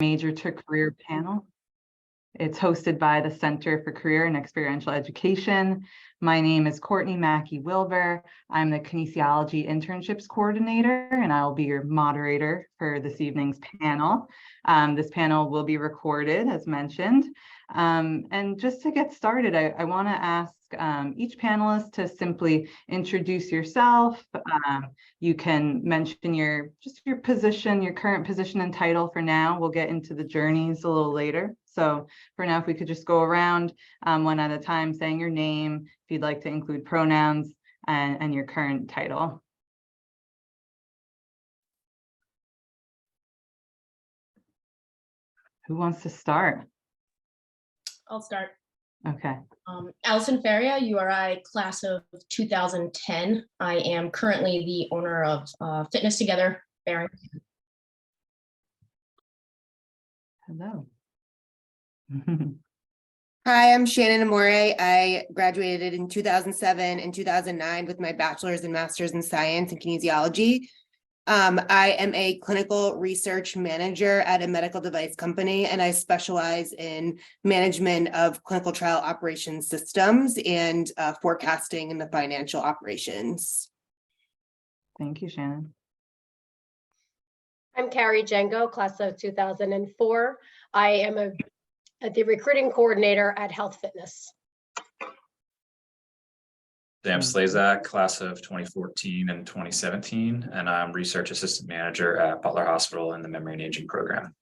Major to Career panel. It's hosted by the Center for Career and Experiential Education. My name is Courtney Mackey-Wilbur. I'm the Kinesiology Internships Coordinator, and I will be your moderator for this evening's panel. This panel will be recorded, as mentioned. And just to get started, I want to ask each panelist to simply introduce yourself. You can mention your position, your current position and title for now. We'll get into the journeys a little later. So for now, if we could just go around one at a time, saying your name, if you'd like to include pronouns, and your current title. Who wants to start? I'll start. Okay. Allison Faria, URI class of 2010. I am currently the owner of Fitness Together Barrington. Hello. Hi, I'm Shannon Amore. I graduated in 2007 and 2009 with my bachelor's and master's in science and kinesiology. I am a clinical research manager at a medical device company, and I specialize in management of clinical trial operations systems and forecasting in the financial operations. Thank you, Shannon. I'm Carrie Jengo, class of 2004. I am the recruiting coordinator at Health Fitness. Sam Slazak, class of 2014 and 2017, and I'm research assistant manager at Butler Hospital in the Memory and Aging program.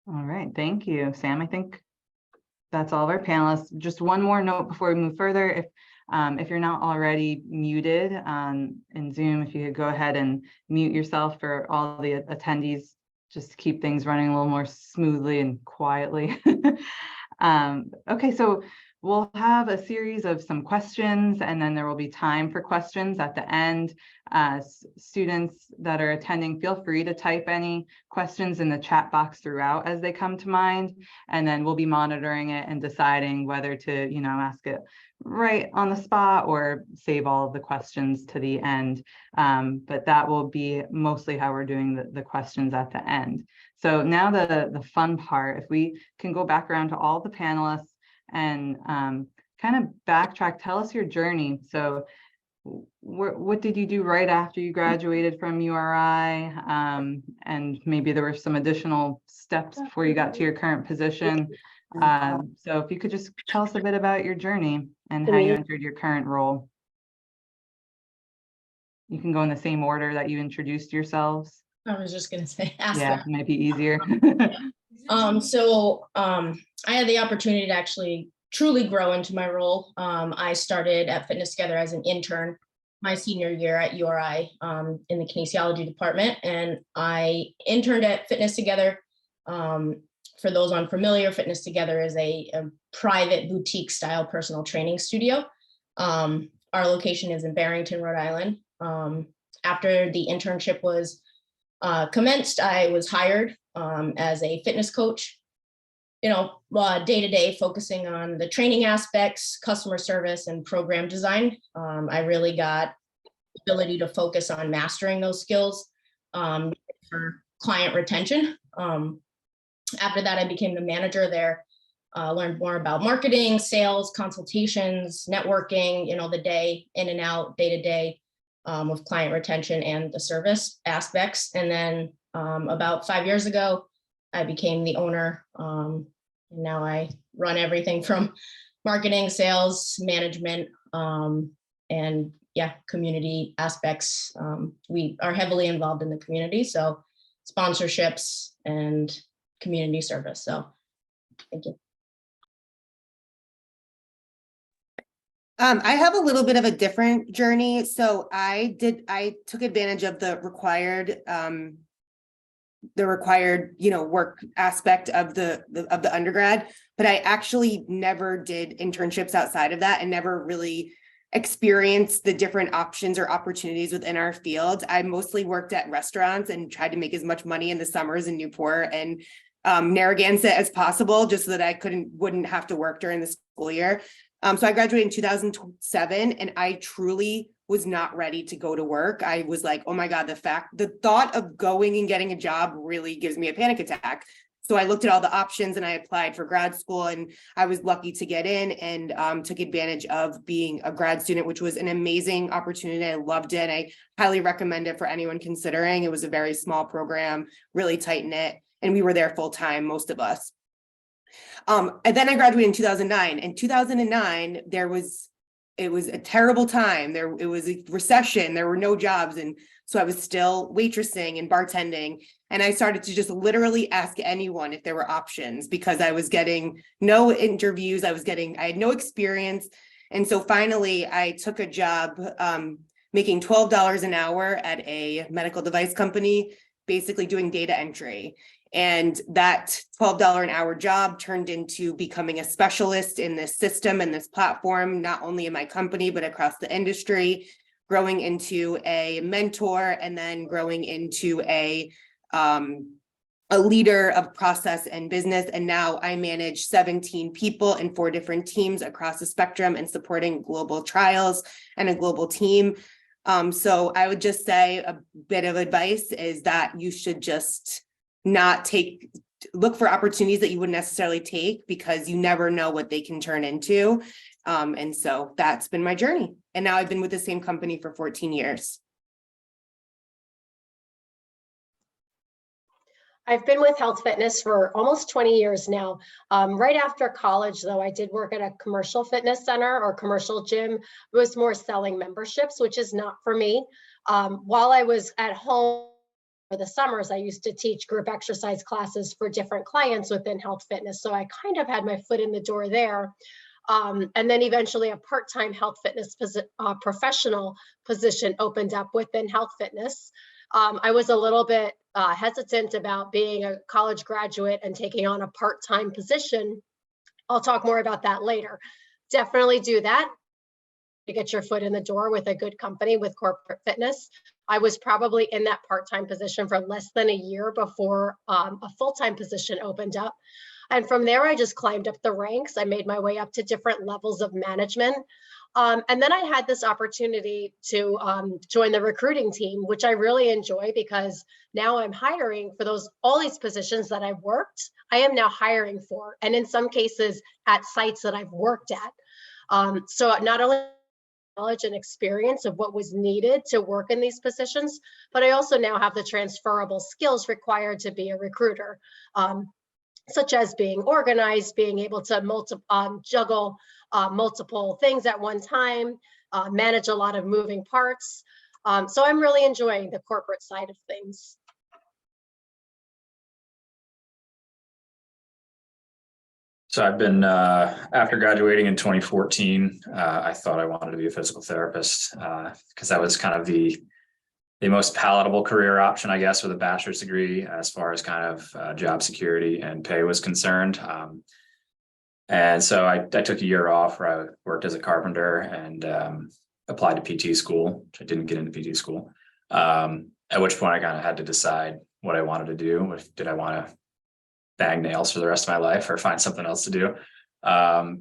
All right, thank you, Sam. I think that's all of our panelists. Just one more note before we move further. If you're not already muted in Zoom, if you could go ahead and mute yourself for all the attendees, just to keep things running a little more smoothly and quietly. Okay, so we'll have a series of some questions, and then there will be time for questions at the end. Students that are attending, feel free to type any questions in the chat box throughout as they come to mind, and then we'll be monitoring it and deciding whether to, ask it right on the spot or save all of the questions to the end. But that will be mostly how we're doing the questions at the end. So now the fun part, if we can go back around to all the panelists and kind of backtrack, tell us your journey. So what did you do right after you graduated from URI? And maybe there were some additional steps before you got to your current position. So if you could just tell us a bit about your journey and how you entered your current role. You can go in the same order that you introduced yourselves. I was just gonna say, ask Yeah, that. it might be easier. I had the opportunity to actually truly grow into my role. I started at Fitness Together as an intern my senior year at URI in the kinesiology department, and I interned at Fitness Together. For those unfamiliar, Fitness Together is a private boutique style personal training studio. Our location is in Barrington, Rhode Island. After the internship was commenced, I was hired as a fitness coach, day to day focusing on the training aspects, customer service, and program design. I really got the ability to focus on mastering those skills for client retention. After that, I became the manager there, learned more about marketing, sales, consultations, networking, the day in and out, day to day with client retention and the service aspects. And then about 5 years ago, I became the owner. And now I run everything from marketing, sales, management, and community aspects. We are heavily involved in the community, so sponsorships and community service. So thank you. I have a little bit of a different journey. So I took advantage of the required work aspect of the undergrad, but I actually never did internships outside of that and never really experienced the different options or opportunities within our field. I mostly worked at restaurants and tried to make as much money in the summers in Newport and Narragansett as possible, just so that I wouldn't have to work during the school year. So I graduated in 2007, and I truly was not ready to go to work. I was like, oh my God, the thought of going and getting a job really gives me a panic attack. So I looked at all the options and I applied for grad school, and I was lucky to get in and took advantage of being a grad student, which was an amazing opportunity. I loved it. I highly recommend it for anyone considering. It was a very small program, really tight knit, and we were there full time, most of us. And then I graduated in 2009. In 2009, it was a terrible time. It was a recession. There were no jobs. And so I was still waitressing and bartending. And I started to just literally ask anyone if there were options, because I was getting no interviews. I had no experience. And so finally I took a job making $12 an hour at a medical device company, basically doing data entry. And that $12 an hour job turned into becoming a specialist in this system and this platform, not only in my company, but across the industry, growing into a mentor, and then growing into a leader of process and business. And now I manage 17 people in 4 different teams across the spectrum and supporting global trials and a global team. So I would just say a bit of advice is that you should just look for opportunities that you wouldn't necessarily take, because you never know what they can turn into. And so that's been my journey. And now I've been with the same company for 14 years. I've been with Health Fitness for almost 20 years now. Right after college, though, I did work at a commercial fitness center or commercial gym. It was more selling memberships, which is not for me. While I was at home for the summers, I used to teach group exercise classes for different clients within Health Fitness. So I kind of had my foot in the door there. And then eventually a part-time health fitness professional position opened up within Health Fitness. I was a little bit hesitant about being a college graduate and taking on a part-time position. I'll talk more about that later. Definitely do that to get your foot in the door with a good company with corporate fitness. I was probably in that part-time position for less than a year before a full-time position opened up. And from there, I just climbed up the ranks. I made my way up to different levels of management. And then I had this opportunity to join the recruiting team, which I really enjoy, because now I'm hiring for all these positions that I've worked, I am now hiring for, and in some cases at sites that I've worked at. So not only knowledge and experience of what was needed to work in these positions, but I also now have the transferable skills required to be a recruiter, such as being organized, being able to juggle multiple things at one time, manage a lot of moving parts. So I'm really enjoying the corporate side of things. So I've been, after graduating in 2014, I thought I wanted to be a physical therapist because that was kind of the most palatable career option, I guess, with a bachelor's degree as far as kind of job security and pay was concerned. And so I took a year off where I worked as a carpenter and applied to PT school, which I didn't get into PT school. At which point I kind of had to decide what I wanted to do. Did I want to bang nails for the rest of my life or find something else to do?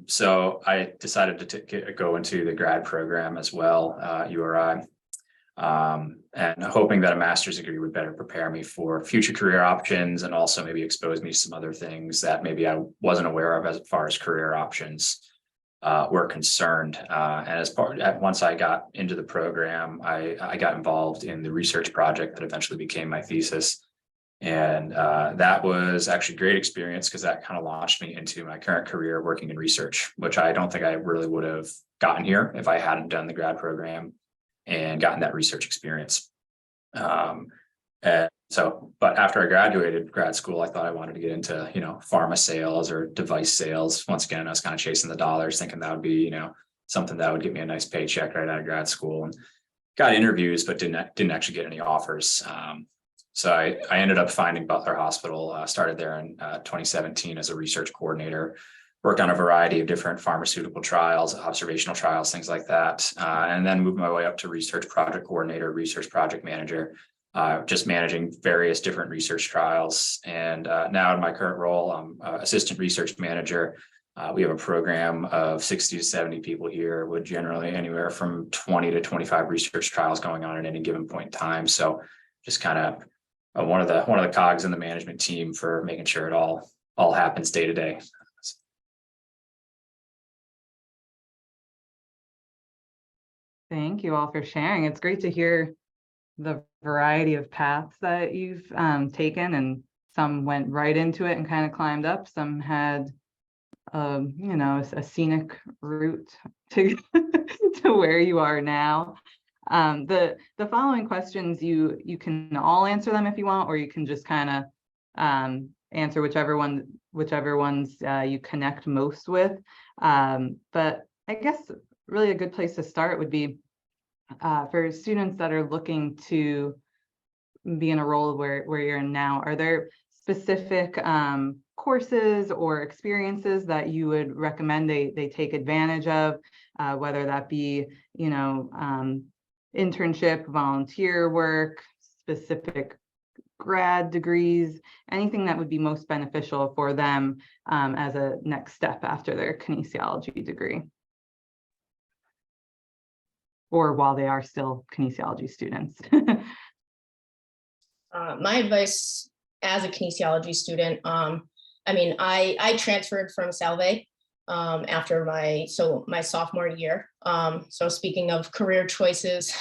So I decided to go into the grad program as well, URI. And hoping that a master's degree would better prepare me for future career options and also maybe expose me to some other things that maybe I wasn't aware of as far as career options were concerned. And once I got into the program, I got involved in the research project that eventually became my thesis. And that was actually a great experience because that kind of launched me into my current career working in research, which I don't think I really would have gotten here if I hadn't done the grad program and gotten that research experience. But after I graduated grad school, I thought I wanted to get into, pharma sales or device sales. Once again, I was kind of chasing the dollars, thinking that would be, something that would get me a nice paycheck right out of grad school, and got interviews, but didn't actually get any offers. So I ended up finding Butler Hospital, started there in 2017 as a research coordinator, worked on a variety of different pharmaceutical trials, observational trials, things like that. And then moved my way up to research project coordinator, research project manager, just managing various different research trials. And now in my current role, I'm assistant research manager, We have a program of 60 to 70 people here with generally anywhere from 20 to 25 research trials going on at any given point in time. So just kind of one of the cogs in the management team for making sure it all happens day to day. Thank you all for sharing. It's great to hear the variety of paths that you've taken, and some went right into it and kind of climbed up. Some had, you know, a scenic route to to where you are now. The following questions, you can all answer them if you want, or you can just kind of answer whichever ones you connect most with. But I guess really a good place to start would be for students that are looking to be in a role where you're in now. Are there specific courses or experiences that you would recommend they take advantage of, whether that be, you know, internship, volunteer work, specific grad degrees, anything that would be most beneficial for them as a next step after their kinesiology degree, or while they are still kinesiology students? My advice as a kinesiology student, I mean, I transferred from Salve after my sophomore year. So speaking of career choices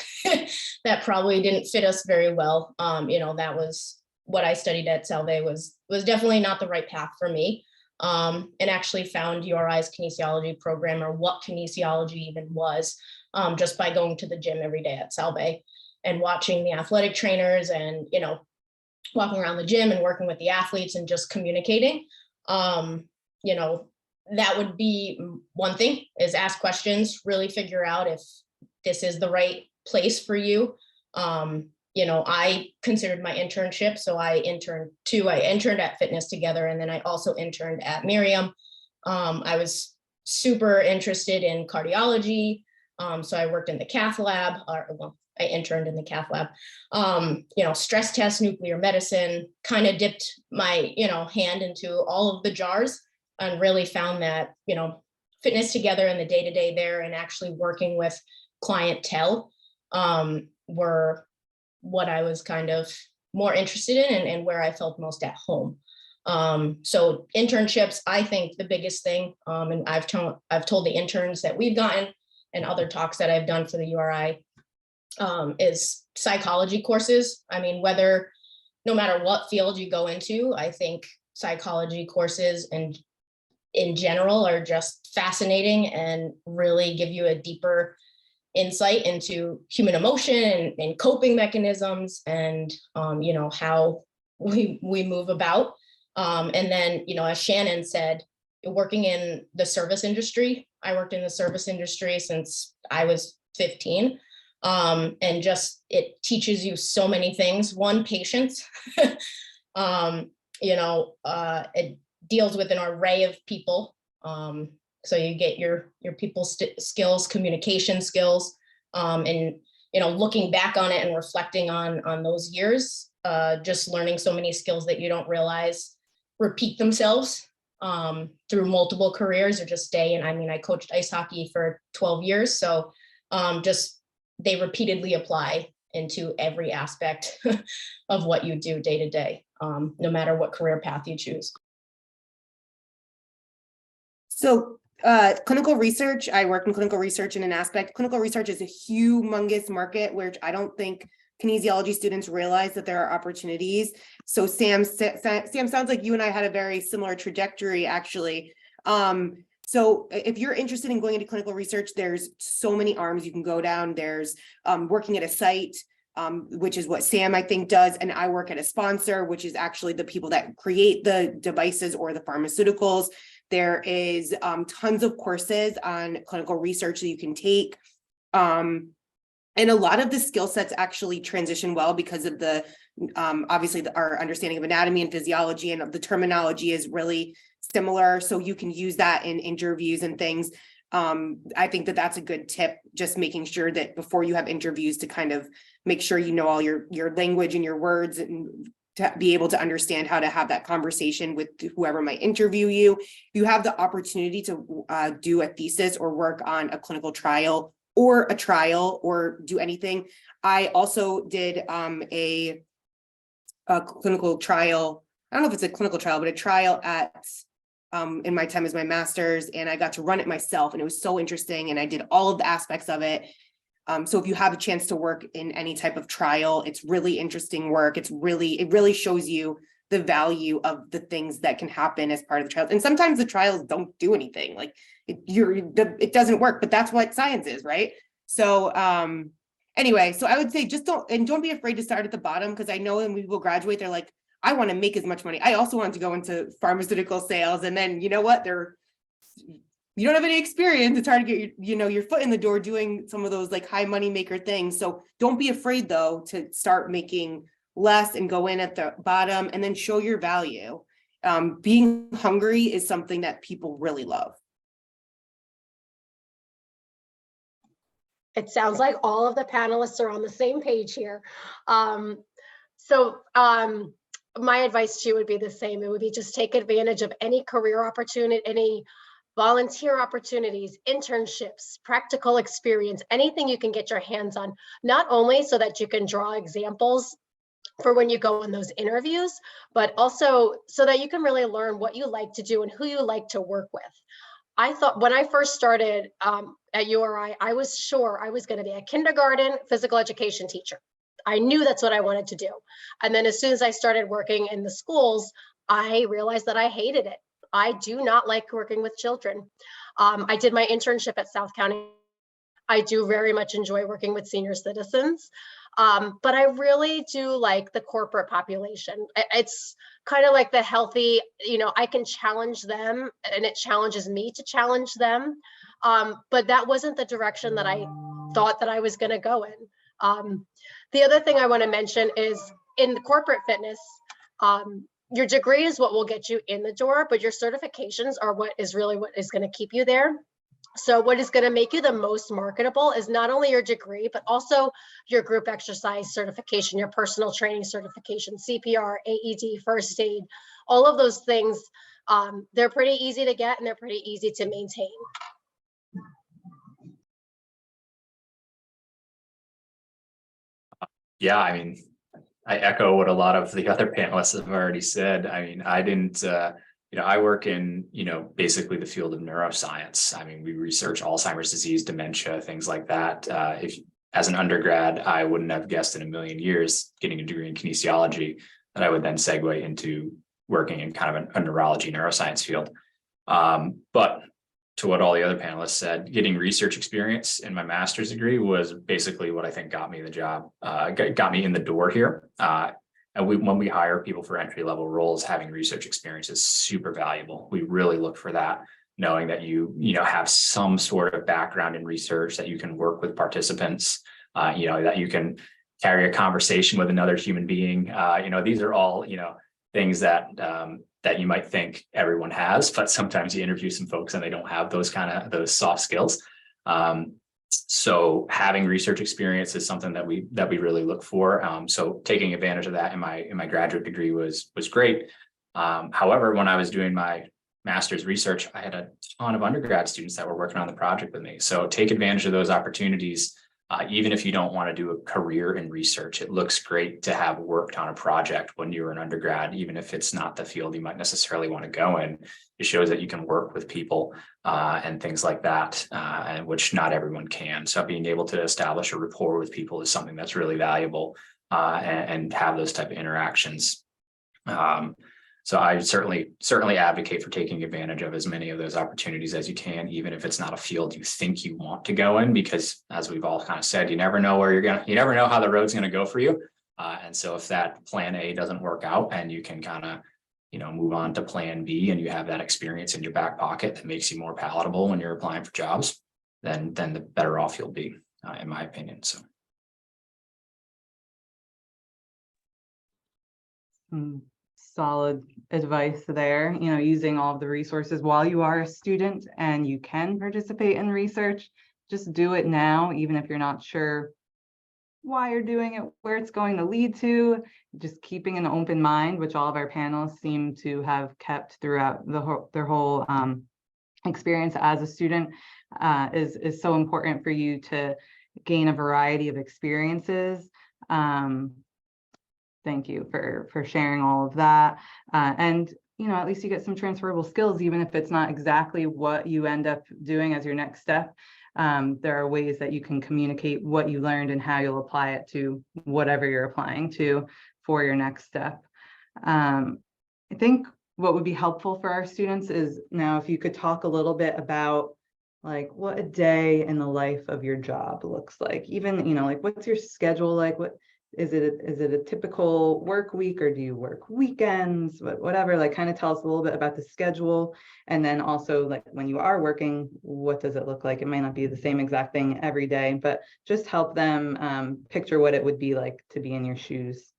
that probably didn't fit us very well, you know, that was what I studied at Salve was definitely not the right path for me. And actually found URI's kinesiology program, or what kinesiology even was, just by going to the gym every day at Salve and watching the athletic trainers and, you know, walking around the gym and working with the athletes and just communicating. You know, that would be one thing, is ask questions, really figure out if this is the right place for you. You know, I considered my internship. So I interned at Fitness Together, and then I also interned at Miriam. I was super interested in cardiology. So I worked in the cath lab, I interned in the cath lab, you know, stress test, nuclear medicine, kind of dipped my, you know, hand into all of the jars, and really found that, you know, Fitness Together and the day-to-day there, and actually working with clientele were what I was kind of more interested in, and where I felt most at home. So internships, I think the biggest thing, and I've told the interns that we've gotten and other talks that I've done for the URI, is psychology courses. I mean, no matter what field you go into, I think psychology courses and in general are just fascinating and really give you a deeper insight into human emotion and coping mechanisms, and you know, how we move about. And then, you know, as Shannon said, working in the service industry, I worked in the service industry since I was 15. And just, it teaches you so many things. One, patience. You know, it deals with an array of people. So you get your people skills, communication skills, and, you know, looking back on it and reflecting on those years, just learning so many skills that you don't realize repeat themselves through multiple careers, or just stay. And I mean, I coached ice hockey for 12 years. So just, they repeatedly apply into every aspect of what you do day to day, no matter what career path you choose. So clinical research, I work in clinical research in an aspect. Clinical research is a humongous market, where I don't think kinesiology students realize that there are opportunities. So Sam, sounds like you and I had a very similar trajectory, actually. So if you're interested in going into clinical research, there's so many arms you can go down. There's working at a site, which is what Sam, I think, does. And I work at a sponsor, which is actually the people that create the devices or the pharmaceuticals. There is tons of courses on clinical research that you can take. And a lot of the skill sets actually transition well because of the, obviously our understanding of anatomy and physiology, and the terminology is really similar. So you can use that in interviews and things. I think that that's a good tip, just making sure that before you have interviews, to kind of make sure you know all your language and your words and to be able to understand how to have that conversation with whoever might interview you. You have the opportunity to do a thesis or work on a clinical trial or do anything. I also did a clinical trial. I don't know if it's a clinical trial, but a trial at in my time as my master's, and I got to run it myself, and it was so interesting, and I did all of the aspects of it. So if you have a chance to work in any type of trial, it's really interesting work. It really shows you the value of the things that can happen as part of the trial. And sometimes the trials don't do anything, like it doesn't work, but that's what science is, right? So anyway, so I would say don't be afraid to start at the bottom, because I know when people graduate, they're like, I want to make as much money. I also want to go into pharmaceutical sales. And then you know what? You don't have any experience. It's hard to get your foot in the door doing some of those like high money maker things. So don't be afraid though to start making less and go in at the bottom and then show your value. Being hungry is something that people really love. It sounds like all of the panelists are on the same page here. My advice to you would be the same. It would be just take advantage of any career opportunity, any volunteer opportunities, internships, practical experience, anything you can get your hands on, not only so that you can draw examples for when you go in those interviews, but also so that you can really learn what you like to do and who you like to work with. I thought when I first started at URI, I was sure I was going to be a kindergarten physical education teacher. I knew that's what I wanted to do. And then as soon as I started working in the schools, I realized that I hated it. I do not like working with children. I did my internship at South County. I do very much enjoy working with senior citizens, but I really do like the corporate population. It's kind of like the healthy, I can challenge them and it challenges me to challenge them. But that wasn't the direction that I thought that I was going to go in. The other thing I want to mention is in the corporate fitness, your degree is what will get you in the door, but your certifications are what is going to keep you there. So what is going to make you the most marketable is not only your degree, but also your group exercise certification, your personal training certification, CPR, AED, first aid, all of those things. They're pretty easy to get and they're pretty easy to maintain. Yeah, I mean, I echo what a lot of the other panelists have already said. I mean, I didn't, I work in, basically the field of neuroscience. I mean, we research Alzheimer's disease, dementia, things like that. As an undergrad, I wouldn't have guessed in a million years getting a degree in kinesiology that I would then segue into working in kind of a neurology neuroscience field. But to what all the other panelists said, getting research experience in my master's degree was basically what I think got me the job, got me in the door here. And when we hire people for entry-level roles, having research experience is super valuable. We really look for that, knowing that you have some sort of background in research, that you can work with participants, that you can carry a conversation with another human being. These are all, things that you might think everyone has, but sometimes you interview some folks and they don't have those soft skills. So having research experience is something that we really look for. So taking advantage of that in my graduate degree was great. However, when I was doing my master's research, I had a ton of undergrad students that were working on the project with me. So take advantage of those opportunities. Even if you don't want to do a career in research, it looks great to have worked on a project when you were an undergrad, even if it's not the field you might necessarily want to go in. It shows that you can work with people and things like that, and which not everyone can. So being able to establish a rapport with people is something that's really valuable, and have those type of interactions. So I certainly advocate for taking advantage of as many of those opportunities as you can, even if it's not a field you think you want to go in, because as we've all kind of said, you never know you never know how the road's going to go for you. And so if that plan A doesn't work out and you can kind of, move on to plan B and you have that experience in your back pocket that makes you more palatable when you're applying for jobs, then the better off you'll be, in my opinion. So. Solid advice there, using all of the resources while you are a student and you can participate in research. Just do it now, even if you're not sure why you're doing it, where it's going to lead to, just keeping an open mind, which all of our panelists seem to have kept throughout their whole experience as a student, is so important for you to gain a variety of experiences. Thank you for sharing all of that. And at least you get some transferable skills, even if it's not exactly what you end up doing as your next step. There are ways that you can communicate what you learned and how you'll apply it to whatever you're applying to for your next step. I think what would be helpful for our students is now if you could talk a little bit about like what a day in the life of your job looks like. Even, like what's your schedule like? What is it a typical work week, or do you work weekends? Whatever, like kind of tell us a little bit about the schedule. And then also like when you are working, what does it look like? It might not be the same exact thing every day, but just help them picture what it would be like to be in your shoes.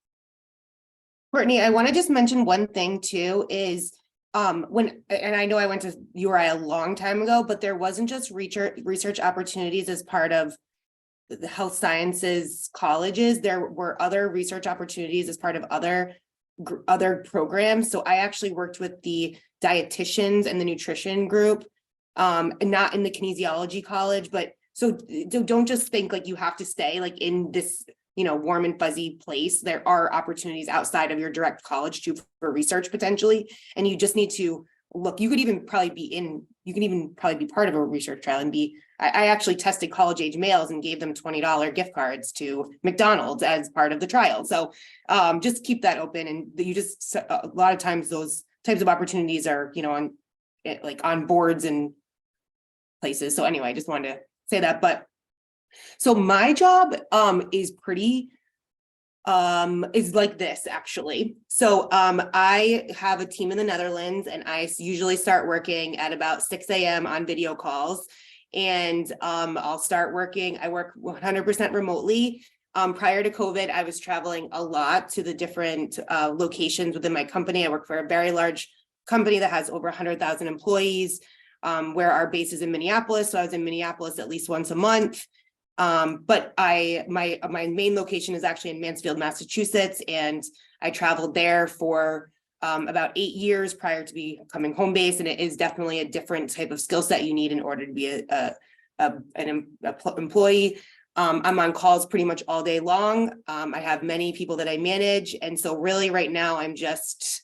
Courtney, I want to just mention one thing too is and I know I went to URI a long time ago, but there wasn't just research opportunities as part of the health sciences colleges. There were other research opportunities as part of other programs. So I actually worked with the dietitians and the nutrition group, and not in the kinesiology college, but so don't just think like you have to stay like in this warm and fuzzy place. There are opportunities outside of your direct college too for research potentially. And you just need to look, you can even probably be part of a research trial and I actually tested college age males and gave them $20 gift cards to McDonald's as part of the trial. So just keep that open. And a lot of times those types of opportunities are, on boards and places. So anyway, I just wanted to say that, but so my job is pretty is like this actually. So I have a team in the Netherlands and I usually start working at about 6 a.m. on video calls. And I'll start working, I work 100% remotely. Prior to COVID, I was traveling a lot to the different locations within my company. I work for a very large company that has over 100,000 employees, where our base is in Minneapolis. So I was in Minneapolis at least once a month. But my main location is actually in Mansfield, Massachusetts, and I traveled there for about 8 years prior to becoming home base. And it is definitely a different type of skill set you need in order to be an employee. I'm on calls pretty much all day long. I have many people that I manage. And so really right now I'm just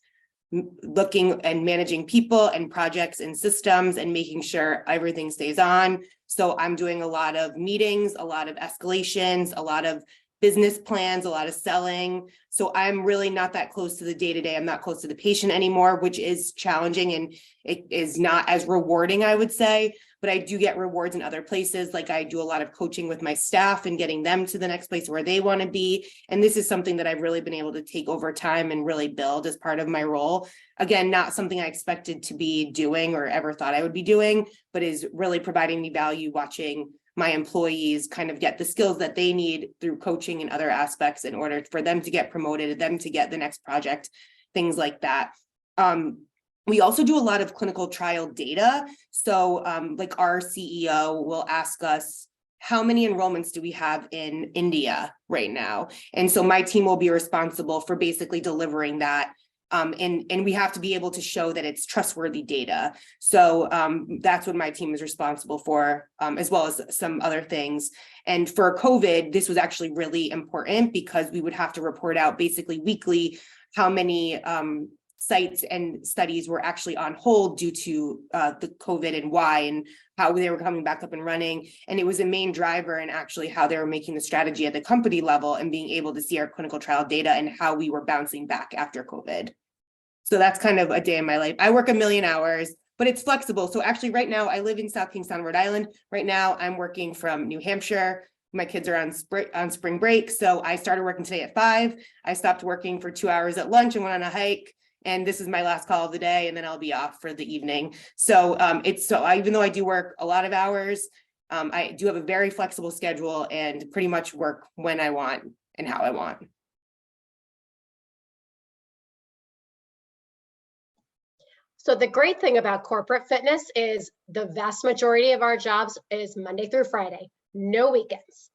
looking and managing people and projects and systems and making sure everything stays on. So I'm doing a lot of meetings, a lot of escalations, a lot of business plans, a lot of selling. So I'm really not that close to the day-to-day. I'm not close to the patient anymore, which is challenging and it is not as rewarding, I would say, but I do get rewards in other places. Like I do a lot of coaching with my staff and getting them to the next place where they want to be. And this is something that I've really been able to take over time and really build as part of my role. Again, not something I expected to be doing or ever thought I would be doing, but is really providing me value watching my employees kind of get the skills that they need through coaching and other aspects in order for them to get promoted, them to get the next project, things like that. We also do a lot of clinical trial data. So like our CEO will ask us, how many enrollments do we have in India right now? And so my team will be responsible for basically delivering that. And we have to be able to show that it's trustworthy data. So that's what my team is responsible for, as well as some other things. And for COVID, this was actually really important because we would have to report out basically weekly how many sites and studies were actually on hold due to the COVID and why and how they were coming back up and running. And it was a main driver in actually how they were making the strategy at the company level and being able to see our clinical trial data and how we were bouncing back after COVID. So that's kind of a day in my life. I work 1 million hours, but it's flexible. So actually right now I live in South Kingstown, Rhode Island. Right now I'm working from New Hampshire. My kids are on spring break. So I started working today at 5. I stopped working for 2 hours at lunch and went on a hike. And this is my last call of the day. And then I'll be off for the evening. So even though I do work a lot of hours, I do have a very flexible schedule and pretty much work when I want and how I want. So the great thing about corporate fitness is the vast majority of our jobs is Monday through Friday, no weekends.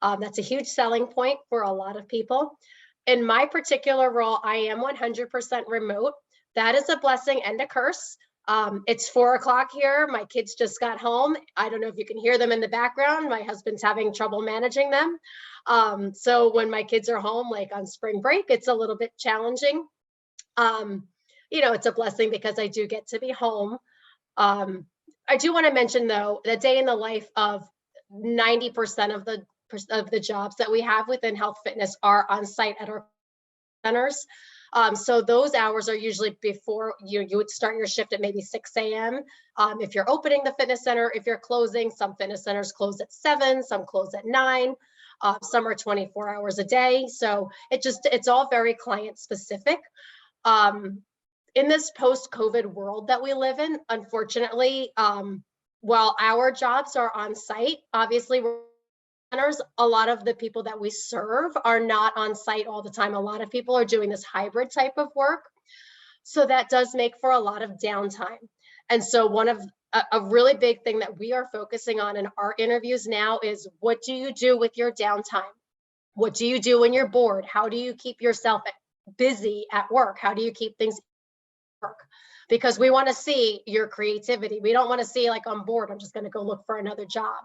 That's a huge selling point for a lot of people. In my particular role, I am 100% remote. That is a blessing and a curse. It's 4 o'clock here. My kids just got home. I don't know if you can hear them in the background. My husband's having trouble managing them. So when my kids are home, like on spring break, it's a little bit challenging. It's a blessing because I do get to be home. I do want to mention, though, the day in the life of 90% of the jobs that we have within health fitness are on site at our centers. So those hours are usually before you would start your shift at maybe 6 a.m. If you're opening the fitness center, if you're closing, some fitness centers close at 7, some close at 9, some are 24 hours a day. So it's all very client specific. In this post-COVID world that we live in, unfortunately, while our jobs are on site, obviously a lot of the people that we serve are not on site all the time. A lot of people are doing this hybrid type of work. So that does make for a lot of downtime. And so one of a really big thing that we are focusing on in our interviews now is, what do you do with your downtime? What do you do when you're bored? How do you keep yourself busy at work? How do you keep things work? Because we want to see your creativity. We don't want to see like, I'm bored, I'm just going to go look for another job.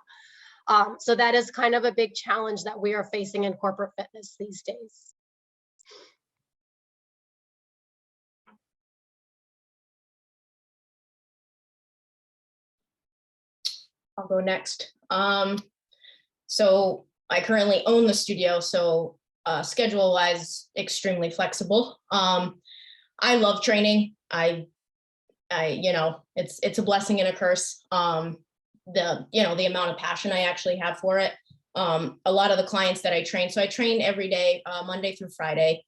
So that is kind of a big challenge that we are facing in corporate fitness these days. I'll go next. So I currently own the studio, so schedule wise, extremely flexible. I love training. It's a blessing and a curse. The amount of passion I actually have for it. A lot of the clients that I train, so I train every day, Monday through Friday,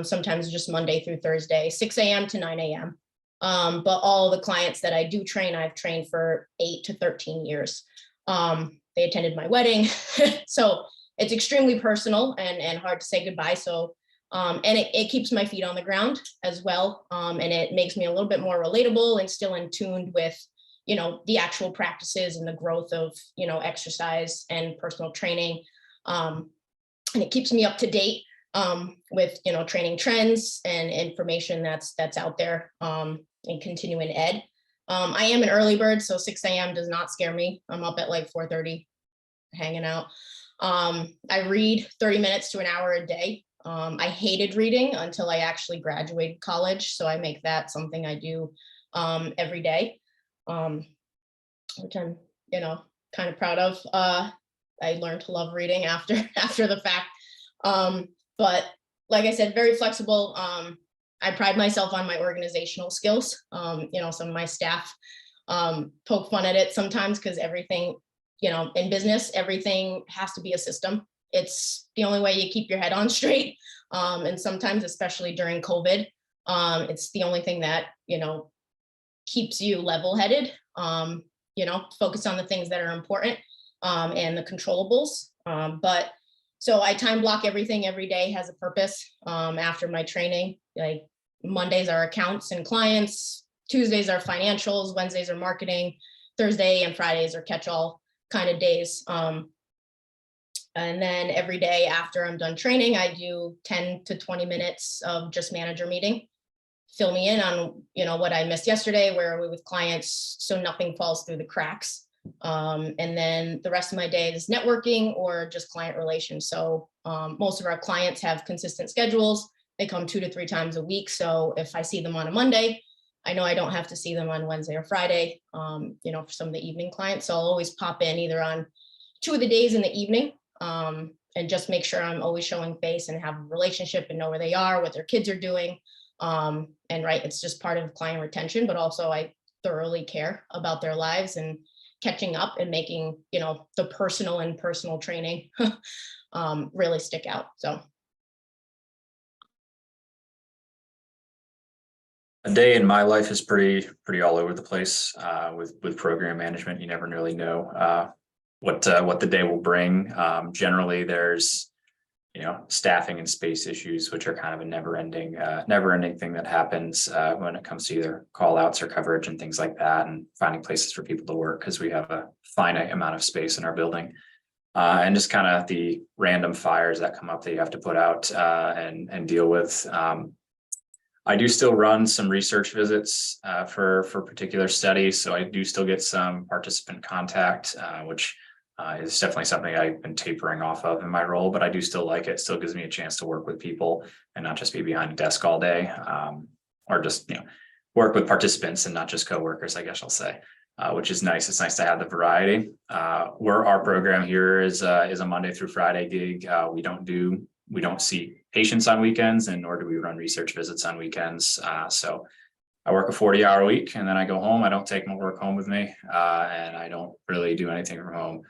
sometimes just Monday through Thursday, 6 a.m. to 9 a.m. But all the clients that I do train, I've trained for 8 to 13 years. They attended my wedding. So it's extremely personal and hard to say goodbye. So, and it keeps my feet on the ground as well. And it makes me a little bit more relatable and still in tune with, the actual practices and the growth of, exercise and personal training. And it keeps me up to date with, training trends and information that's out there in continuing ed. I am an early bird, so 6 a.m. does not scare me. I'm up at like 4:30 hanging out. I read 30 minutes to an hour a day. I hated reading until I actually graduated college. So I make that something I do every day. Which I'm, kind of proud of. I learned to love reading after the fact. But like I said, very flexible. I pride myself on my organizational skills. Some of my staff poke fun at it sometimes because everything, in business, everything has to be a system. It's the only way you keep your head on straight. And sometimes, especially during COVID, it's the only thing that, keeps you level-headed, focus on the things that are important and the controllables. But so I time block everything every day, has a purpose. After my training, like Mondays are accounts and clients, Tuesdays are financials, Wednesdays are marketing, Thursday and Fridays are catch-all kind of days. And then every day after I'm done training, I do 10 to 20 minutes of just manager meeting. Fill me in on, what I missed yesterday, where are we with clients, so nothing falls through the cracks. And then the rest of my day is networking or just client relations. So most of our clients have consistent schedules. They come 2 to 3 times a week. So if I see them on a Monday, I know I don't have to see them on Wednesday or Friday, for some of the evening clients. So I'll always pop in either on 2 of the days in the evening and just make sure I'm always showing face and have a relationship and know where they are, what their kids are doing. And right, it's just part of client retention, but also I thoroughly care about their lives and catching up and making, the personal training really stick out. So. A day in my life is pretty all over the place with program management. You never really know what the day will bring. Generally, there's staffing and space issues, which are kind of a never ending thing that happens when it comes to either call outs or coverage and things like that, and finding places for people to work because we have a finite amount of space in our building. and just kind of the random fires that come up that you have to put out and deal with. I do still run some research visits for particular studies, so I do still get some participant contact, which is definitely something I've been tapering off of in my role, but I do still like it. Still gives me a chance to work with people and not just be behind a desk all day, or just work with participants and not just coworkers, I guess I'll say, which is nice. It's nice to have the variety. Where our program here is a Monday through Friday gig. We don't see patients on weekends, and nor do we run research visits on weekends. So I work a 40-hour week and then I go home. I don't take my work home with me, and I don't really do anything from home.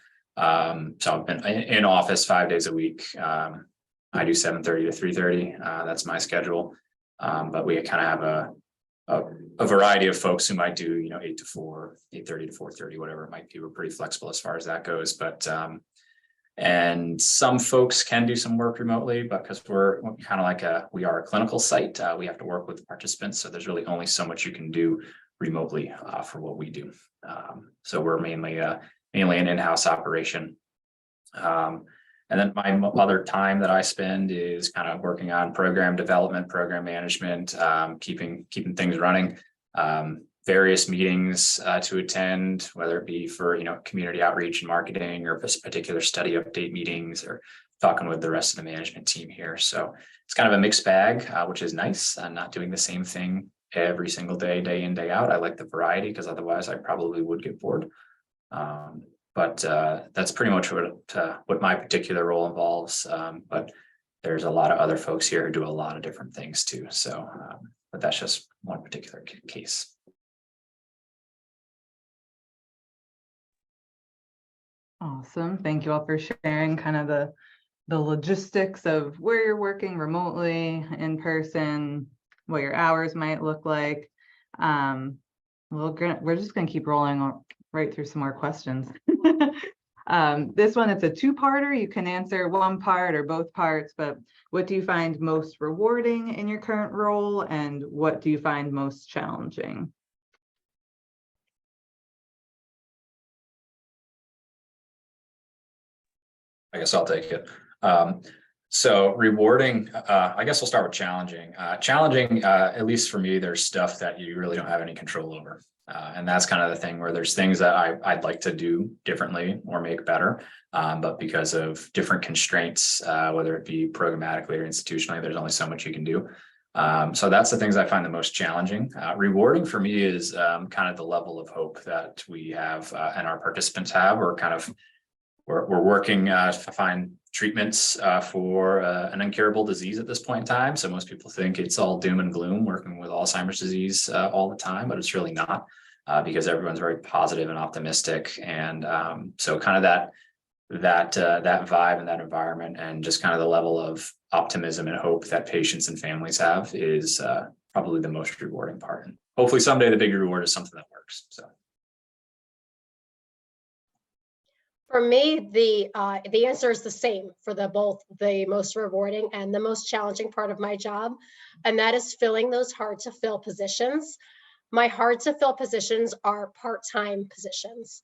So I've been in office 5 days a week. I do 7:30 to 3:30. That's my schedule. But we kind of have a variety of folks who might do 8 to 4, 8:30 to 4:30, whatever it might be. We're pretty flexible as far as that goes. But and some folks can do some work remotely, but because we're kind of like we are a clinical site, we have to work with participants. So there's really only so much you can do remotely for what we do. So we're mainly an in-house operation. And then my other time that I spend is kind of working on program development, program management, keeping things running. Various meetings to attend, whether it be for community outreach and marketing, or particular study update meetings, or talking with the rest of the management team here. So it's kind of a mixed bag, which is nice. I'm not doing the same thing every single day, day in, day out. I like the variety because otherwise I probably would get bored. But that's pretty much what my particular role involves. But there's a lot of other folks here who do a lot of different things too. So, but that's just one particular case. Awesome. Thank you all for sharing kind of the logistics of where you're working remotely, in person, what your hours might look like. We're just going to keep rolling right through some more questions. This one, it's a two-parter. You can answer one part or both parts, but what do you find most rewarding in your current role, and what do you find most challenging? I guess I'll take it. So rewarding, I guess we'll start with challenging. Challenging, at least for me, there's stuff that you really don't have any control over. And that's kind of the thing where there's things that I'd like to do differently or make better. But because of different constraints, whether it be programmatically or institutionally, there's only so much you can do. So that's the things I find the most challenging. Rewarding for me is kind of the level of hope that we have and our participants have. We're working to find treatments for an incurable disease at this point in time. So most people think it's all doom and gloom working with Alzheimer's disease all the time, but it's really not, because everyone's very positive and optimistic. And so kind of that vibe and that environment, and just kind of the level of optimism and hope that patients and families have is probably the most rewarding part. And hopefully someday the big reward is something that works. So. For me, the answer is the same for both the most rewarding and the most challenging part of my job, and that is filling those hard to fill positions. My hard to fill positions are part-time positions,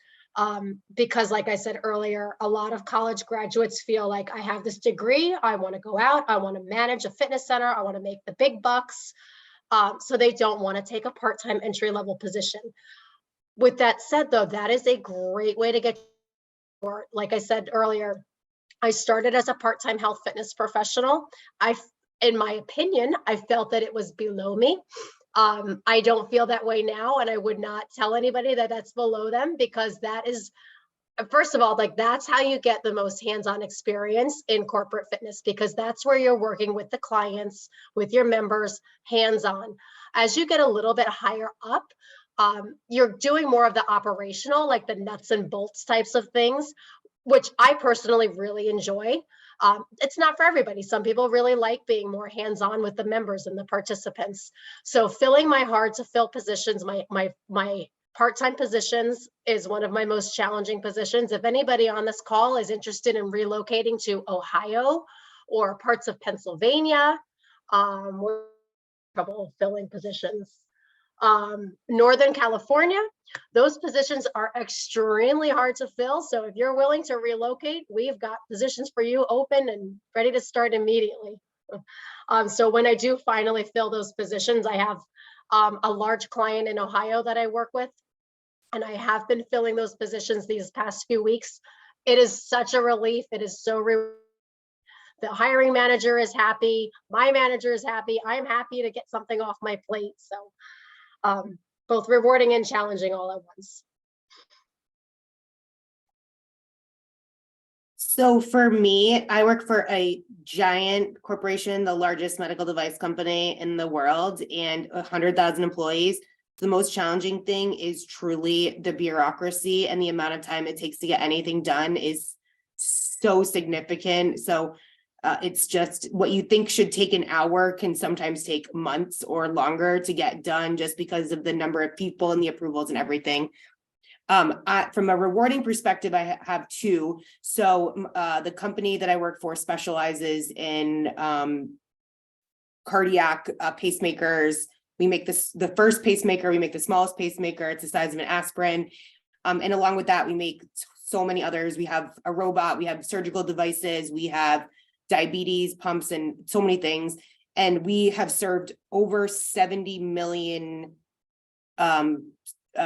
because like I said earlier, a lot of college graduates feel like, I have this degree, I want to go out, I want to manage a fitness center, I want to make the big bucks, so they don't want to take a part-time entry-level position. With that said, though, that is a great way to get. Or like I said earlier, I started as a part-time health fitness professional. In my opinion, I felt that it was below me. I don't feel that way now, and I would not tell anybody that that's below them, because that is, first of all, like, that's how you get the most hands-on experience in corporate fitness, because that's where you're working with the clients, with your members, hands-on. As you get a little bit higher up, you're doing more of the operational, like the nuts and bolts types of things, which I personally really enjoy. It's not for everybody. Some people really like being more hands-on with the members and the participants. So filling my hard to fill positions, my part-time positions, is one of my most challenging positions. If anybody on this call is interested in relocating to Ohio or parts of Pennsylvania, we're trouble filling positions. Northern California. Those positions are extremely hard to fill. So if you're willing to relocate, we've got positions for you open and ready to start immediately. So when I do finally fill those positions, I have a large client in Ohio that I work with, and I have been filling those positions these past few weeks. It is such a relief. It is so the hiring manager is happy. My manager is happy. I'm happy to get something off my plate. So both rewarding and challenging all at once. So for me, I work for a giant corporation, the largest medical device company in the world, and 100,000 employees. The most challenging thing is truly the bureaucracy, and the amount of time it takes to get anything done is so significant. So it's just what you think should take an hour can sometimes take months or longer to get done, just because of the number of people and the approvals and everything. From a rewarding perspective, I have two. So the company that I work for specializes in cardiac pacemakers. We make the first pacemaker, we make the smallest pacemaker, it's the size of an aspirin. And along with that, we make so many others. We have a robot, we have surgical devices, we have diabetes pumps, and so many things. And we have served over 70 million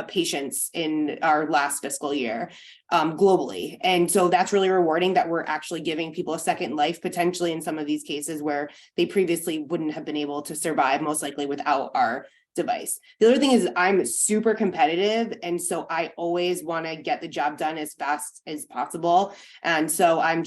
patients in our last fiscal year globally. And so that's really rewarding that we're actually giving people a second life, potentially in some of these cases where they previously wouldn't have been able to survive, most likely without our device. The other thing is I'm super competitive. And so I always want to get the job done as fast as possible. And so I'm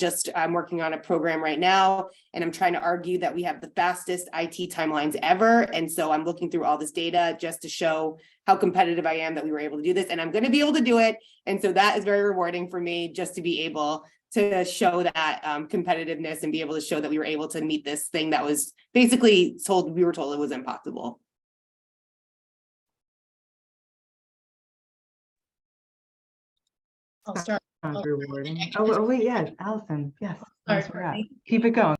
working on a program right now, and I'm trying to argue that we have the fastest IT timelines ever. And so I'm looking through all this data just to show how competitive I am that we were able to do this, and I'm going to be able to do it. And so that is very rewarding for me, just to be able to show that competitiveness and be able to show that we were able to meet this thing that was basically we were told it was impossible. I'll start. Sounds Oh, rewarding. and Oh, wait, yeah, Allison, yes. Sorry, yes, we're up. Courtney. Keep it going.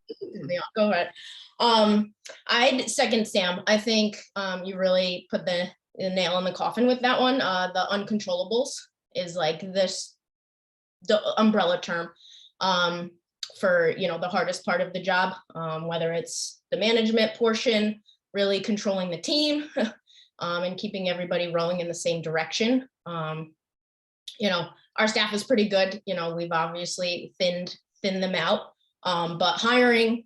Go ahead. I'd second Sam. I think you really put the nail on the coffin with that one. The uncontrollables is like the umbrella term for the hardest part of the job, whether it's the management portion, really controlling the team, and keeping everybody rowing in the same direction. Our staff is pretty good. We've obviously thinned them out, but hiring,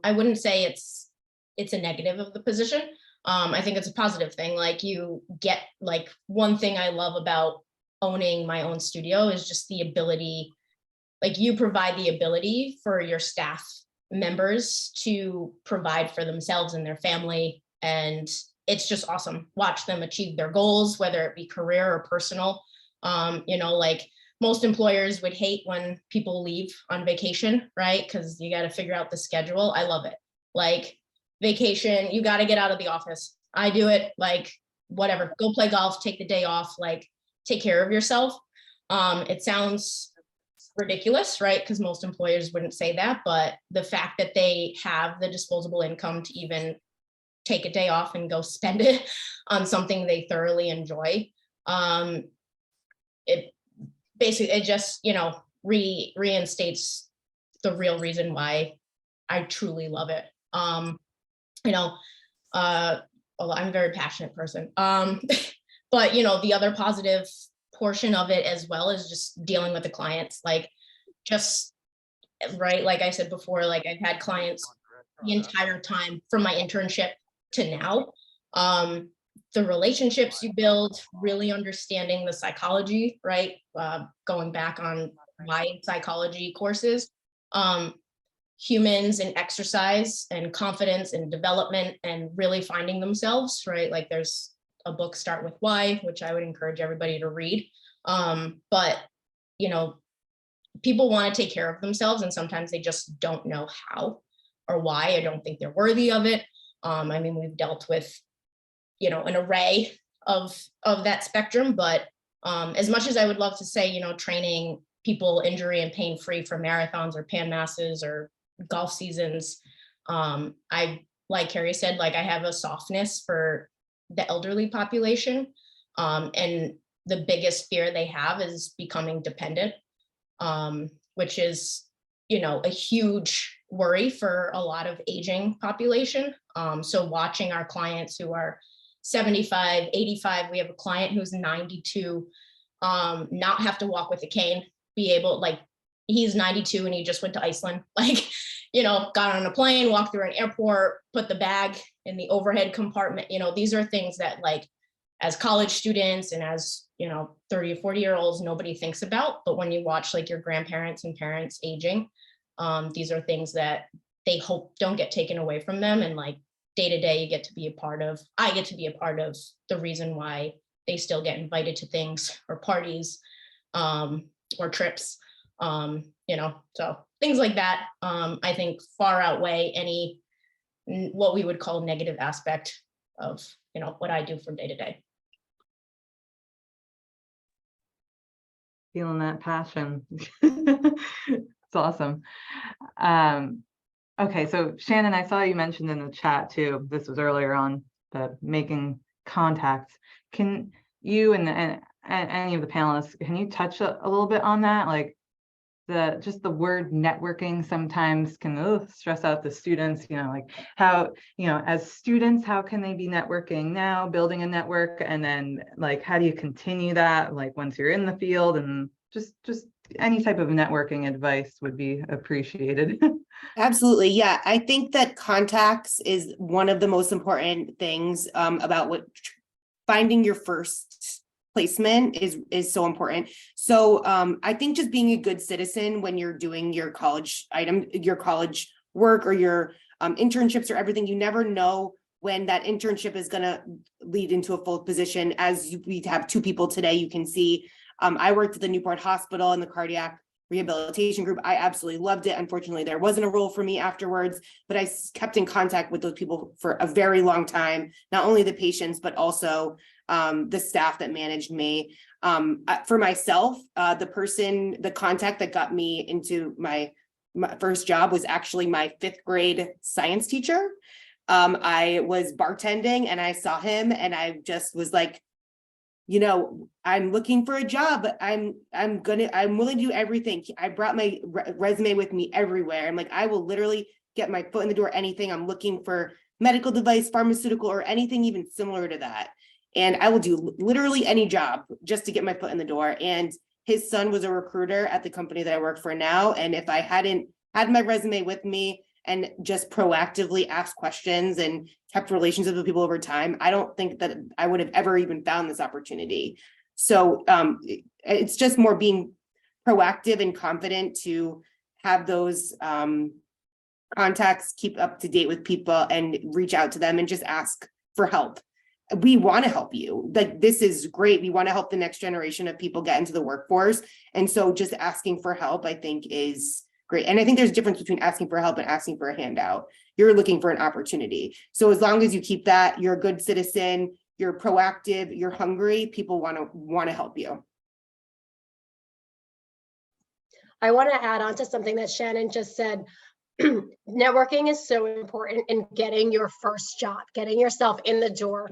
I wouldn't say it's a negative of the position. I think it's a positive thing. Like you get one thing I love about owning my own studio is just the ability, you provide the ability for your staff members to provide for themselves and their family. And it's just awesome. Watch them achieve their goals, whether it be career or personal. Most employers would hate when people leave on vacation, right? Because you got to figure out the schedule. I love it. Vacation, you got to get out of the office. I do it, whatever, go play golf, take the day off, take care of yourself. It sounds ridiculous, right? Because most employers wouldn't say that, but the fact that they have the disposable income to even take a day off and go spend it on something they thoroughly enjoy, it just reinstates the real reason why I truly love it. I'm a very passionate person, but the other positive portion of it as well is just dealing with the clients, right, like I said before, I've had clients the entire time from my internship to now. The relationships you build, really understanding the psychology, right? Going back on my psychology courses, humans and exercise and confidence and development and really finding themselves, right? There's a book, Start With Why, which I would encourage everybody to read. But people want to take care of themselves, and sometimes they just don't know how or why. I don't think they're worthy of it. We've dealt with an array of that spectrum, but as much as I would love to say, training people injury and pain free for marathons or Pan Masses or golf seasons, I, like Carrie said, I have a softness for the elderly population. And the biggest fear they have is becoming dependent, which is, you know, a huge worry for a lot of aging population. So watching our clients who are 75, 85, we have a client who's 92, not have to walk with a cane, be able, like, he's 92 and he just went to Iceland, like, you know, got on a plane, walked through an airport, put the bag in the overhead compartment. You know, these are things that, like, as college students and as, you know, 30 or 40-year-olds, nobody thinks about. But when you watch like your grandparents and parents aging, these are things that they hope don't get taken away from them. And like day to day, you get to be a part of, I get to be a part of the reason why they still get invited to things or parties or trips, you know, so things like that, I think far outweigh any, what we would call negative aspect of, you know, what I do from day to day. Feeling that passion. It's awesome. Okay, so Shannon, I saw you mentioned in the chat too, this was earlier on, the making contacts. Can you and any of the panelists, can you touch a little bit on that? Like just the word networking sometimes can stress out the students, you know, like how, you know, as students, how can they be networking now, building a network, and then like, how do you continue that, like once you're in the field, and just any type of networking advice would be appreciated. Absolutely. Yeah. I think that contacts is one of the most important things about what finding your first placement is so important. So I think just being a good citizen when you're doing your college work or your internships or everything, you never know when that internship is going to lead into a full position. As we have two people today, you can see I worked at the Newport Hospital in the cardiac rehabilitation group. I absolutely loved it. Unfortunately, there wasn't a role for me afterwards, but I kept in contact with those people for a very long time, not only the patients, but also the staff that managed me. For myself, the contact that got me into my first job was actually my 5th grade science teacher. I was bartending and I saw him and I just was like, you know, I'm looking for a job, but I'm willing to do everything. I brought my resume with me everywhere. I'm like, I will literally get my foot in the door, anything. I'm looking for medical device, pharmaceutical, or anything even similar to that. And I will do literally any job just to get my foot in the door. And his son was a recruiter at the company that I work for now. And if I hadn't had my resume with me and just proactively asked questions and kept relationships with people over time, I don't think that I would have ever even found this opportunity. So it's just more being proactive and confident to have those contacts, keep up to date with people and reach out to them and just ask for help. We want to help you. Like, this is great. We want to help the next generation of people get into the workforce. And so just asking for help, I think, is great. And I think there's a difference between asking for help and asking for a handout. You're looking for an opportunity. So as long as you keep that, you're a good citizen, you're proactive, you're hungry, people want to help you. I want to add on to something that Shannon just said. Networking is so important in getting your first job, getting yourself in the door.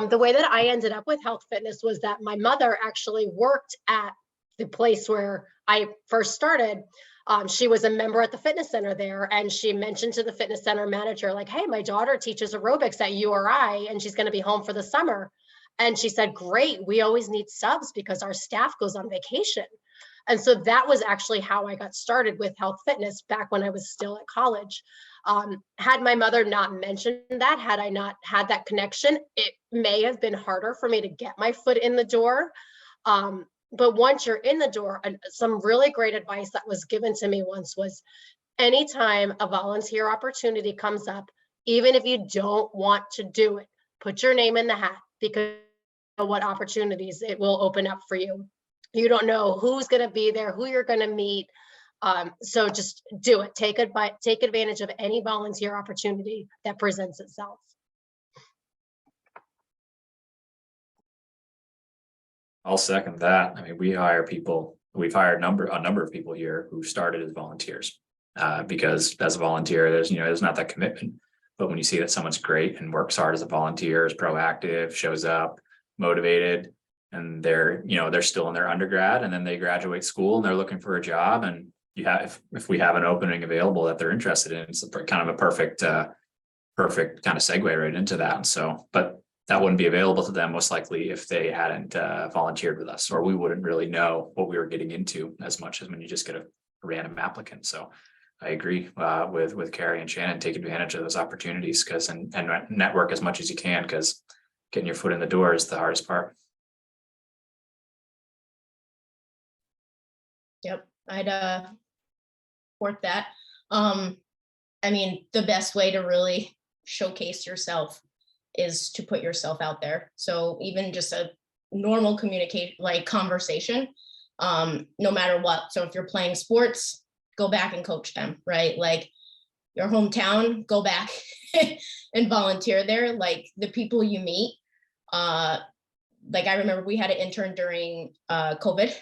The way that I ended up with Health Fitness was that my mother actually worked at the place where I first started. She was a member at the fitness center there, and she mentioned to the fitness center manager, like, hey, my daughter teaches aerobics at URI and she's going to be home for the summer. And she said, great, we always need subs because our staff goes on vacation. And so that was actually how I got started with Health Fitness back when I was still at college. Had my mother not mentioned that, had I not had that connection, it may have been harder for me to get my foot in the door. But once you're in the door, some really great advice that was given to me once was, anytime a volunteer opportunity comes up, even if you don't want to do it, put your name in the hat, because you know what opportunities it will open up for you. You don't know who's going to be there, who you're going to meet. So just do it. Take advantage of any volunteer opportunity that presents itself. I'll second that. I mean, we hire people. We've hired a number of people here who started as volunteers because as a volunteer, there's not that commitment. But when you see that someone's great and works hard as a volunteer, is proactive, shows up, motivated, and they're still in their undergrad, and then they graduate school and they're looking for a job, and you have, if we have an opening available that they're interested in, it's kind of a perfect kind of segue right into that. And so, but that wouldn't be available to them most likely if they hadn't volunteered with us, or we wouldn't really know what we were getting into as much as when you just get a random applicant. So I agree with Carrie and Shannon, take advantage of those opportunities and network as much as you can, because getting your foot in the door is the hardest part. Yep, I'd support that. I mean, the best way to really showcase yourself is to put yourself out there. So even just a normal communicate, like conversation, no matter what. So if you're playing sports, go back and coach them, right? Like your hometown, go back and volunteer there. Like the people you meet, like I remember we had an intern during COVID.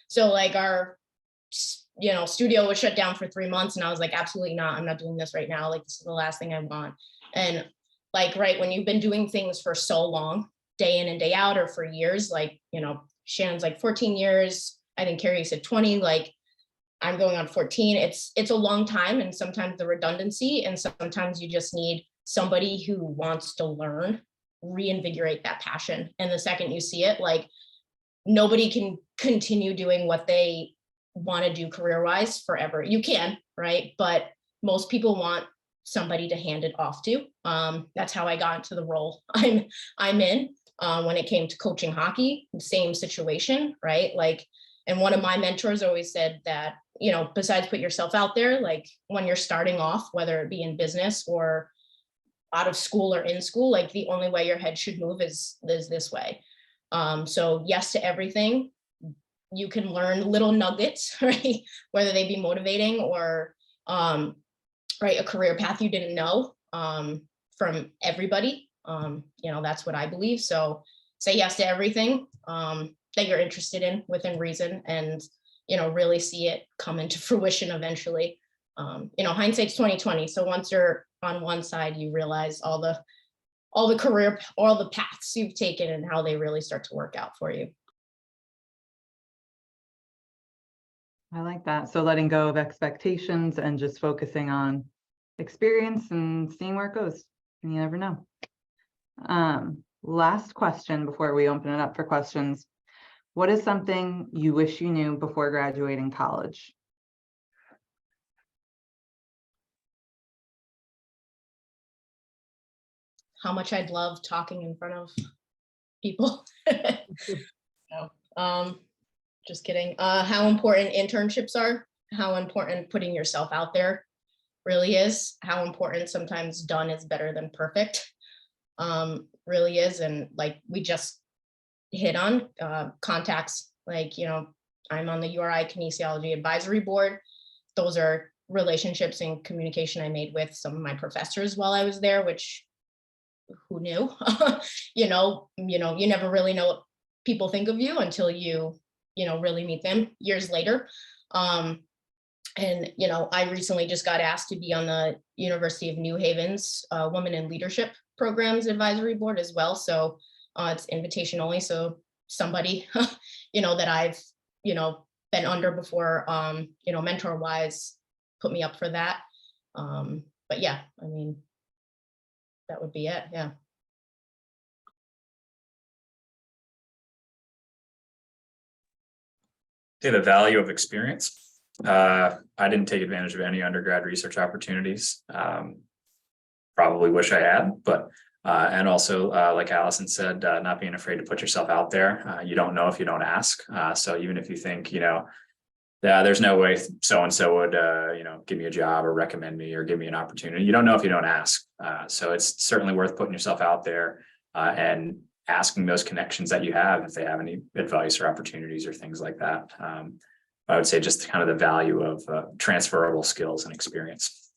So like our, studio was shut down for 3 months, and I was like, absolutely not. I'm not doing this right now. Like this is the last thing I want. And like, right, when you've been doing things for so long, day in and day out, or for years, like, Shannon's like 14 years. I think Carrie said 20, like I'm going on 14. It's a long time, and sometimes the redundancy, and sometimes you just need somebody who wants to learn, reinvigorate that passion. And the second you see it, like nobody can continue doing what they want to do career-wise forever. You can, right? But most people want somebody to hand it off to. That's how I got into the role I'm in. When it came to coaching hockey, same situation, right? Like, and one of my mentors always said that, besides put yourself out there, like when you're starting off, whether it be in business or out of school or in school, like the only way your head should move is this way. So yes to everything. You can learn little nuggets, right? Whether they be motivating or, right, a career path you didn't know, from everybody. That's what I believe. So say yes to everything that you're interested in within reason, and, really see it come into fruition eventually. Hindsight's 20/20. So once you're on one side, you realize all the career, all the paths you've taken and how they really start to work out for you. I like that. So letting go of expectations and just focusing on experience and seeing where it goes. And you never know. Last question before we open it up for questions. What is something you wish you knew before graduating college? How much I'd love talking in front of people. No, just kidding. How important internships are, how important putting yourself out there really is, how important sometimes done is better than perfect, really is. And like we just hit on contacts, like, I'm on the URI Kinesiology Advisory Board. Those are relationships and communication I made with some of my professors while I was there, which who knew? You never really know what people think of you until you really meet them years later. And I recently just got asked to be on the University of New Haven's Women in Leadership Programs Advisory Board as well. So it's invitation only. So somebody, that I've, been under before, mentor wise, put me up for that. But yeah, I mean, that would be it. Yeah. Say the value of experience. I didn't take advantage of any undergrad research opportunities. Probably wish I had, but and also like Allison said, not being afraid to put yourself out there. You don't know if you don't ask. So even if you think, there's no way so-and-so would, give me a job or recommend me or give me an opportunity. You don't know if you don't ask. So it's certainly worth putting yourself out there and asking those connections that you have if they have any advice or opportunities or things like that. I would say just kind of the value of transferable skills and experience.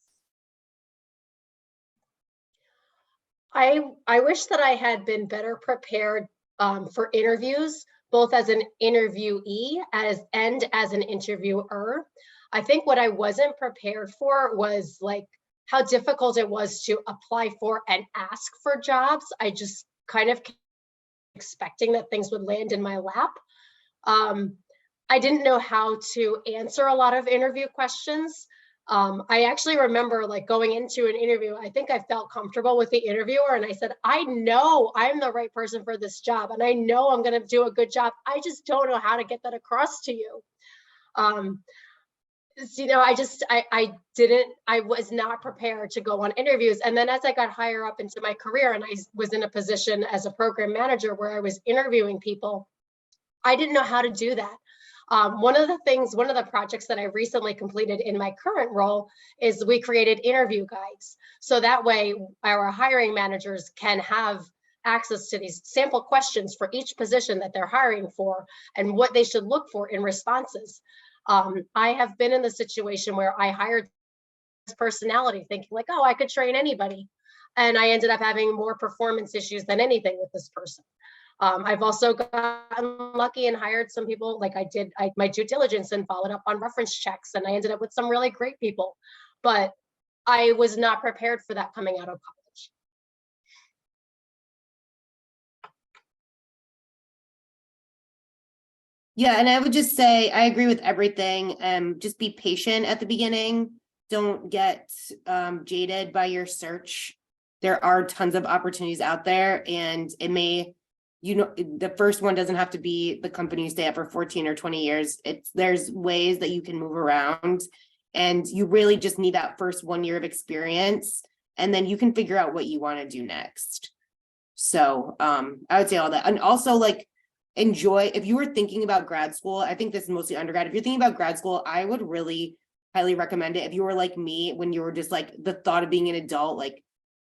I wish that I had been better prepared for interviews, both as an interviewee and as an interviewer. I think what I wasn't prepared for was like how difficult it was to apply for and ask for jobs. I just kind of expecting that things would land in my lap. I didn't know how to answer a lot of interview questions. I actually remember like going into an interview, I think I felt comfortable with the interviewer and I said, I know I'm the right person for this job and I know I'm going to do a good job. I just don't know how to get that across to you. You know, I was not prepared to go on interviews. And then as I got higher up into my career and I was in a position as a program manager where I was interviewing people, I didn't know how to do that. One of the projects that I recently completed in my current role is we created interview guides. So that way our hiring managers can have access to these sample questions for each position that they're hiring for and what they should look for in responses. I have been in the situation where I hired this personality thinking like, oh, I could train anybody. And I ended up having more performance issues than anything with this person. I've also gotten lucky and hired some people like I did my due diligence and followed up on reference checks. And I ended up with some really great people, but I was not prepared for that coming out of college. Yeah, and I would just say I agree with everything. Just be patient at the beginning. Don't get jaded by your search. There are tons of opportunities out there, and it may, the first one doesn't have to be the company you stay at for 14 or 20 years. There's ways that you can move around, and you really just need that first 1 year of experience, and then you can figure out what you want to do next. So I would say all that, and also like, enjoy, if you were thinking about grad school, I think this is mostly undergrad. If you're thinking about grad school, I would really highly recommend it. If you were like me, when you were just like the thought of being an adult, like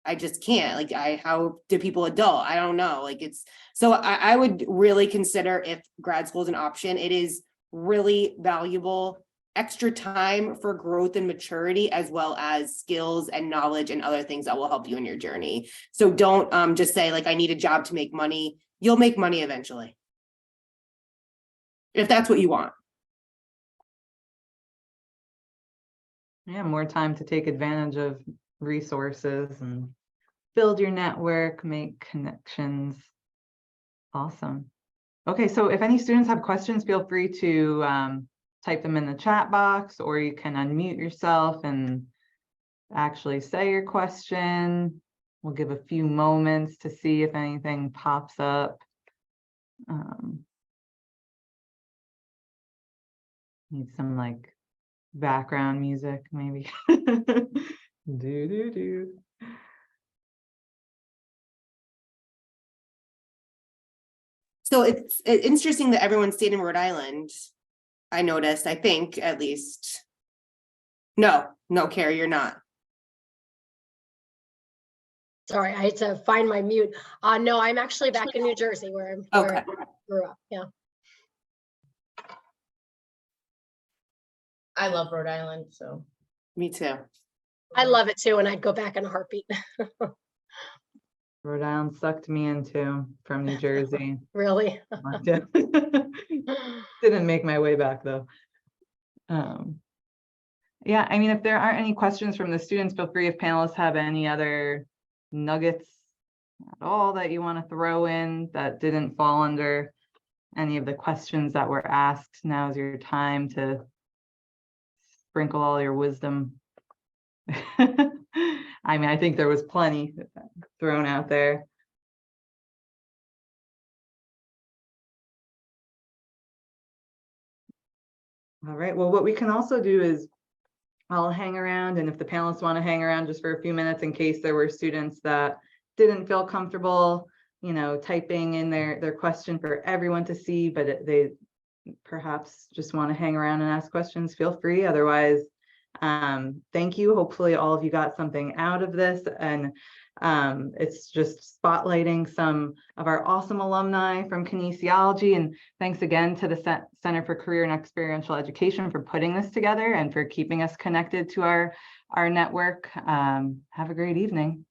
I just can't, like how do people adult? I don't know. Like so I would really consider if grad school is an option. It is really valuable, extra time for growth and maturity, as well as skills and knowledge and other things that will help you in your journey. So don't just say like, I need a job to make money. You'll make money eventually, if that's what you want. Yeah, more time to take advantage of resources and build your network, make connections. Awesome. Okay, so if any students have questions, feel free to type them in the chat box, or you can unmute yourself and actually say your question. We'll give a few moments to see if anything pops up. Need some like background music, maybe. Do. So it's interesting that everyone stayed in Rhode Island. I noticed, I think at least. No, Carrie, you're not. Sorry, I had to find my mute. No, I'm actually back in New Jersey where I grew up. Yeah. I love Rhode Island, so. Me too. I love it too, and I'd go back in a heartbeat. Rhode Island sucked me into from New Jersey. Really? Didn't make my way back though. Yeah, I mean, if there aren't any questions from the students, feel free if panelists have any other nuggets at all that you want to throw in that didn't fall under any of the questions that were asked. Now's your time to sprinkle all your wisdom. I mean, I think there was plenty thrown out there. All right, well, what we can also do is I'll hang around, and if the panelists want to hang around just for a few minutes in case there were students that didn't feel comfortable, typing in their question for everyone to see, but they perhaps just want to hang around and ask questions, feel free. Otherwise, thank you. Hopefully all of you got something out of this, and it's just spotlighting some of our awesome alumni from kinesiology. And thanks again to the Center for Career and Experiential Education for putting this together and for keeping us connected to our network. Have a great evening.